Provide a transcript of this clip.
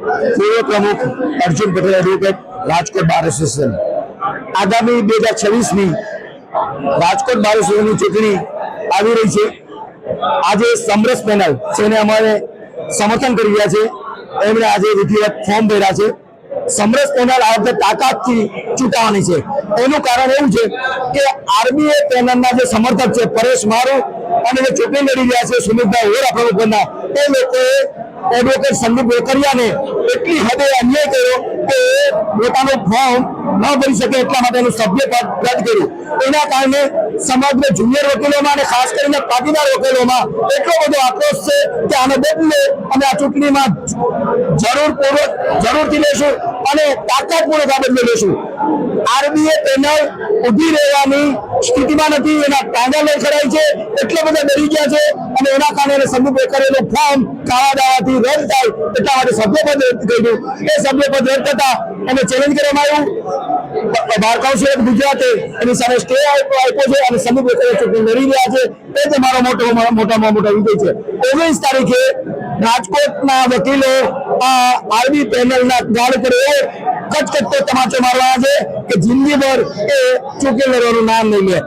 પૂર્વ પ્રમુખ Arjun Patel advocate, Rajkot bar association. આગામી 2026ની રાજકોટ બાર એસોસિએશનની ચૂંટણી આવી રહી છે। આજે સમરસ પેનલ જેને અમારે સમર્થન કરી રહ્યા છે એમણે આજે વિધિવત ફોર્મ ભર્યા છે। સમરસ પેનલ આ વખતે તાકાતથી ચૂંટાવાની છે। એનું કારણ એવું છે કે આરબીએ પેનલના જે સમર્થક છે પરેશ મારુ અને જે ચૂંટણી લડી રહ્યા છે સુમિતભાઈ વોરા પ્રમુખના, એ લોકોએ એડવોકેટ સંદીપ વેકરિયાને એટલી હદે અન્યાય કર્યો કે પોતાનું ફોર્મ ન ભરી શકે એટલા માટે એનું સભ્યપદ રદ કર્યું। એના કારણે સમગ્ર જુનિયર વકીલોમાં અને ખાસ કરીને પાટીદાર વકીલોમાં એટલો બધો આક્રોશ છે કે આને બદલે અમે આ ચૂંટણીમાં જરૂરથી લેશું અને તાકાતપૂર્વક આ બદલે લેશું। આરબીએ પેનલ ઉભી રહેવાની સ્થિતિમાં નથી, એના ટાંગા લઈ ખડાય છે, એટલા બધા ડરી ગયા છે અને એના કારણે સંદીપ વેકરિયાનું ફોર્મ કાળા દાવાથી રદ થાય એટલા માટે સભ્યપદ રદ કર્યું। એ સભ્યપદ રદ થતા એને ચેલેન્જ કરવામાં આવ્યું। બાર કાઉન્સિલ ઓફ ગુજરાતે એની સામે સ્ટે આપ્યો છે અને સંદીપ વેકરિયા ચૂંટણી લડી રહ્યા છે। એ જ મારો મોટામાં મોટા વિજય છે। 19 તારીખે રાજકોટના વકીલો આરબી પેનલના ગાળ ઉપર એવો કચકચતો તમાચો મારવાના છે કે જિંદગીભર એ ચૂંટણી લડવાનું નામ નહીં લે।